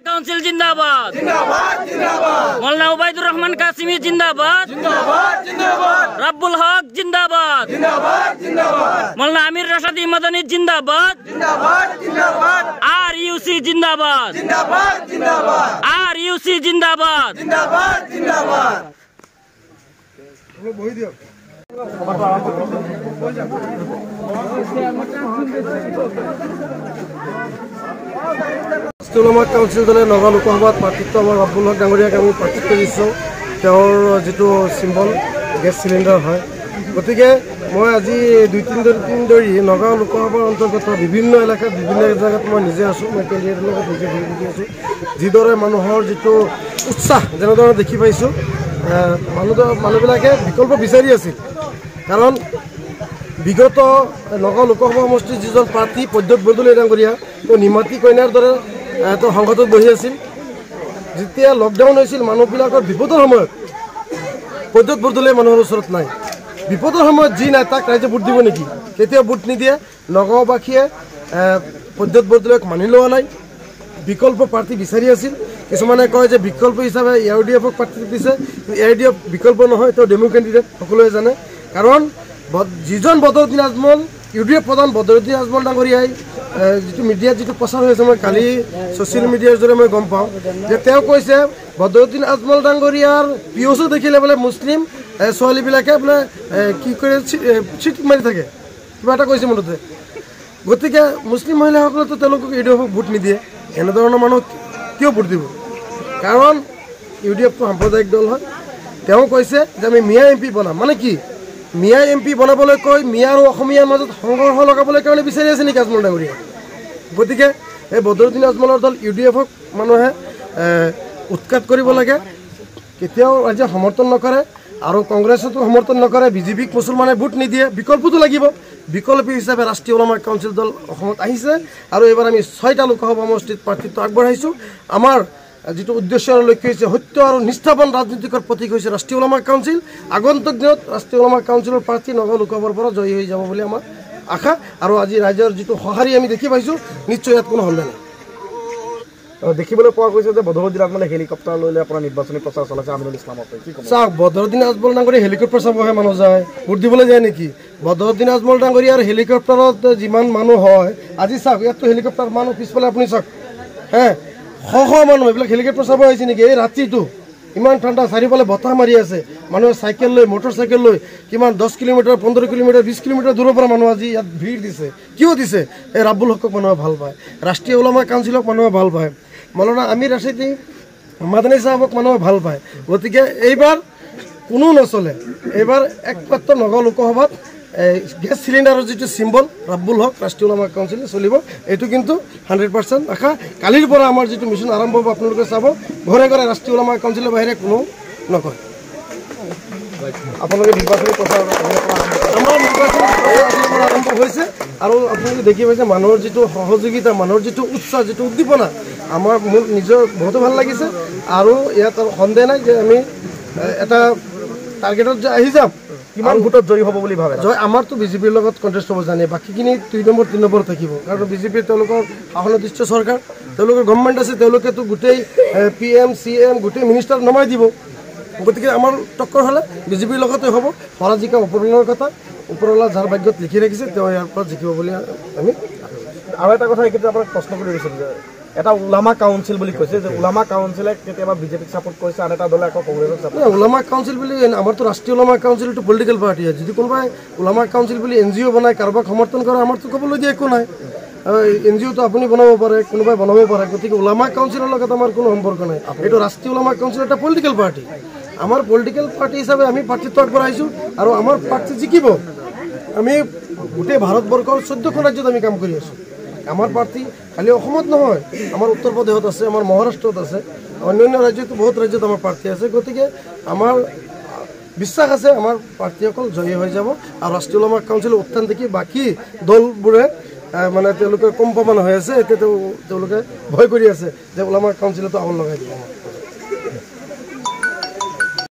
Council জিন্দাবাদ জিন্দাবাদ জিন্দাবাদ মাওলানা উবাইদুর রহমান কাসিমি জিন্দাবাদ জিন্দাবাদ জিন্দাবাদ রাব্বুল হক জিন্দাবাদ জিন্দাবাদ জিন্দাবাদ মাওলানা আমির রাশাদি মাদানী জিন্দাবাদ জিন্দাবাদ জিন্দাবাদ আরইউসি জিন্দাবাদ জিন্দাবাদ জিন্দাবাদ আরইউসি জিন্দাবাদ জিন্দাবাদ জিন্দাবাদ বই দিও উলামা কাউন্সিল দলে নগাঁও লোকসভাত প্ৰাৰ্থিত্ব আমাৰ ৰাব্বুল হক ডাঙৰীয়াক আমি প্ৰাৰ্থিত্ব দিছোঁ। তেওঁৰ যিটো চিম্বল গেছ চিলিণ্ডাৰ হয়, গতিকে মই আজি 2-3 দিন ধৰি নগাঁও লোকসভাৰ অন্তৰ্গত বিভিন্ন এলেকাত বিভিন্ন জেগাত মই নিজে আছোঁ, মই কেণ্ডিডেটৰ লগত নিজে ঘূৰি ফুৰি আছোঁ। যিদৰে মানুহৰ যিটো উৎসাহ যেনেদৰে দেখি পাইছোঁ, মানুহবিলাকে বিকল্প বিচাৰি আছিল। কাৰণ বিগত নগাঁও লোকসভা সমষ্টিৰ যিজন প্ৰাৰ্থী প্ৰদ্যুৎ বৰদলৈ ডাঙৰীয়া, তেওঁ নিমাতী কইনাৰ দৰে তেওঁ সংসদত বহি আছিল। যেতিয়া লকডাউন হৈছিল, মানুহবিলাকৰ বিপদৰ সময়ত প্ৰদ্যুৎ বৰদলৈ মানুহৰ ওচৰত নাই। বিপদৰ সময়ত যি নাই তাক ৰাইজে ভোট দিব নেকি? কেতিয়াও ভোট নিদিয়ে। নগাঁওবাসীয়ে প্ৰদ্যুৎ বৰদলৈক মানি লোৱা নাই, বিকল্প প্ৰাৰ্থী বিচাৰি আছিল। কিছুমানে কয় যে বিকল্প হিচাপে AUDF-ক প্ৰাৰ্থী দিছে, AUDF বিকল্প নহয়, তেওঁ ডেমো কেণ্ডিডেট, সকলোৱে জানে। কাৰণ যিজন বদৰুদ্দিন আজমল, UDF প্ৰধান বদৰুদ্দিন আজমল ডাঙৰীয়াই যিটো মিডিয়াত যিটো প্ৰচাৰ হৈ আছে, মই কালি ছ'চিয়েল মিডিয়াৰ জৰিয়তে মই গম পাওঁ যে তেওঁ কৈছে বদৰুদ্দিন আজমল ডাঙৰীয়াৰ পিঅ'চো দেখিলে বোলে মুছলিম ছোৱালীবিলাকে বোলে কি কৰে চিট মাৰি থাকে, কিবা এটা কৈছে মুঠতে। গতিকে মুছলিম মহিলাসকলেতো তেওঁলোকক UDF-ক ভোট নিদিয়ে। এনেধৰণৰ মানুহ কিয় ভোট দিব? কাৰণ UDF-টো সাম্প্ৰদায়িক দল হয়। তেওঁ কৈছে যে আমি মিয়া MP বনাম। মানে কি? মিয়া MP বনাবলৈ কৈ মিয়া আৰু অসমীয়াৰ মাজত সংঘৰ্ষ লগাবলৈ কাৰণে বিচাৰি আছে নেকি আজমল ডাঙৰীয়া? গতিকে এই বদৰুদ্দিন আজমলৰ দল UDF-ক মানুহে উৎখাত কৰিব লাগে। কেতিয়াও ৰাইজে সমৰ্থন নকৰে আৰু কংগ্ৰেছতো সমৰ্থন নকৰে। BJP-ক মুছলমানে ভোট নিদিয়ে। বিকল্পটো লাগিব। বিকল্প হিচাপে ৰাষ্ট্ৰীয় উলামা কাউন্সিল দল অসমত আহিছে আৰু এইবাৰ আমি 6টা লোকসভা সমষ্টিত প্ৰাৰ্থিত্ব আগবঢ়াইছোঁ। আমাৰ যিটো উদ্দেশ্য আৰু লক্ষ্য হৈছে সত্য আৰু নিষ্ঠাবান ৰাজনীতিকৰ প্ৰতীক হৈছে ৰাষ্ট্ৰীয় উলামা কাউন্সিল। আগন্তুক দিনত ৰাষ্ট্ৰীয় উলামা কাউন্সিলৰ প্ৰাৰ্থী নগাঁও লোকসভাৰ পৰা জয়ী হৈ যাব বুলি আমাৰ আশা। আৰু আজি ৰাইজৰ যিটো সঁহাৰি আমি দেখি পাইছোঁ, নিশ্চয় ইয়াত কোনো সন্দেহ নাই। দেখিবলৈ পোৱা গৈছে যে বদৰুদ্দিন আজমলে হেলিকপ্টাৰ লৈ আপোনাৰ নিৰ্বাচনী প্ৰচাৰ চলাইছে আমিনুল ইছলামৰ। চাওক, বদৰুদ্দিন আজমল ডাঙৰীয়া হেলিকপ্টাৰ চাবহে মানুহ যায়, ভোট দিবলৈ যায় নেকি? বদৰুদ্দিন আজমল ডাঙৰীয়াৰ হেলিকপ্টাৰত যিমান মানুহ হয়, আজি চাওক ইয়াততো হেলিকপ্টাৰ মানুহ পিছফালে আপুনি চাওক, শ মানুহ এইবিলাক হেলিকপ্টাৰ চাব আহিছে নেকি? এই ৰাতিটো ইমান ঠাণ্ডা, চাৰিওফালে বতাহ মাৰি আছে, মানুহে চাইকেল লৈ, মটৰ চাইকেল লৈ কিমান 10 কিলোমিটাৰ, 15 কিলোমিটাৰ, 20 কিলোমিটাৰ দূৰৰ পৰা মানুহ আজি ইয়াত ভিৰ দিছে। কিয় দিছে? এই ৰাব্বুল হকক মানুহে ভাল পায়, ৰাষ্ট্ৰীয় উলামা কাউন্সিলক মানুহে ভাল পায়, মাওলানা আমিৰ ৰাছিদি মাদানী চাহাবক মানুহে ভাল পায়। গতিকে এইবাৰ কোনো নচলে। এইবাৰ একমাত্ৰ নগাঁও লোকসভাত গেছ চিলিণ্ডাৰৰ যিটো চিম্বল ৰাব্বুল হক ৰাষ্ট্ৰীয় উলামা কাউন্সিলে চলিব। এইটো কিন্তু 100% আশা। কালিৰ পৰা আমাৰ যিটো মিছন আৰম্ভ হ'ব, আপোনালোকে চাব, ঘৰে ঘৰে ৰাষ্ট্ৰীয় উলামা কাউন্সিলৰ বাহিৰে কোনো নকয়। আপোনালোকে নিৰ্বাচনী প্ৰচাৰ আমাৰ নিৰ্বাচনী প্ৰচাৰ আৰম্ভ হৈছে আৰু আপোনালোকে দেখি পাইছে মানুহৰ যিটো সহযোগিতা, মানুহৰ যিটো উৎসাহ, যিটো উদ্দীপনা, মোৰ নিজৰ বহুতো ভাল লাগিছে। আৰু ইয়াত সন্দেহ নাই যে আমি এটা টাৰ্গেটত যে আহি যাম। কিমান ভোটত জয়ী হ'ব বুলি ভাবে? জয় আমাৰতো BJP-ৰ লগত কণ্টেষ্ট হ'ব জানে, বাকীখিনি 2 নম্বৰ 3 নম্বৰ থাকিব। কাৰণ BJP তেওঁলোকৰ শাসনাধিষ্ঠ চৰকাৰ, তেওঁলোকৰ গভৰ্ণমেণ্ট আছে, তেওঁলোকেতো গোটেই PM CM গোটেই মিনিষ্টাৰ নমাই দিব। গতিকে আমাৰ টক্কৰ হ'লে BJP-ৰ লগতে হ'ব। হৰা জিকা ওপৰৱালাৰ কথা, ওপৰৱালা যাৰ ভাগ্যত লিখি ৰাখিছে তেওঁ ইয়াৰ পৰা জিকিব বুলি আমি। আৰু এটা কথা এইকেইটা আপোনাক প্ৰশ্ন কৰি দিছোঁ যে এটা উলামা কাউন্সিল বুলি কৈছে যে উলামা কাউন্সিলে কেতিয়াবা BJP-ক ছাপোৰ্ট কৰিছে, আন এটা দলে আকৌ কংগ্ৰেছক ছাপোৰ্ট। উলামা কাউন্সিল বুলি আমাৰতো ৰাষ্ট্ৰীয় উলামা কাউন্সিলটো পলিটিকেল পাৰ্টি হয়। যদি কোনোবাই উলামা কাউন্সিল বুলি NGO বনায়, কাৰোবাক সমৰ্থন কৰে, আমাৰতো ক'বলৈ দিয়া একো নাই। NGOটো আপুনি বনাব পাৰে, কোনোবাই বনাব পাৰে। গতিকে উলামা কাউন্সিলৰ লগত আমাৰ কোনো সম্পৰ্ক নাই। এইটো ৰাষ্ট্ৰীয় উলামা কাউন্সিল এটা পলিটিকেল পাৰ্টি। আমাৰ পলিটিকেল পাৰ্টি হিচাপে আমি প্ৰাৰ্থিত্ব আগবঢ়াইছোঁ আৰু আমাৰ প্ৰাৰ্থী জিকিব। আমি গোটেই ভাৰতবৰ্ষৰ 14খন ৰাজ্যত আমি কাম কৰি আছোঁ। আমাৰ প্ৰাৰ্থী খালি অসমত নহয়, আমাৰ উত্তৰ প্ৰদেশত আছে, আমাৰ মহাৰাষ্ট্ৰত আছে, অন্যান্য ৰাজ্যতো বহুত ৰাজ্যত আমাৰ প্ৰাৰ্থী আছে। গতিকে আমাৰ বিশ্বাস আছে আমাৰ প্ৰাৰ্থীসকল জয়ী হৈ যাব। আৰু ৰাষ্ট্ৰীয় উলামা কাউন্সিলৰ উত্থান দেখি বাকী দলবোৰে মানে তেওঁলোকে কম্পমান হৈ আছে। এতিয়া তেওঁলোকে ভয় কৰি আছে যে উলামা কাউন্সিলতো আউল লগাই দিব।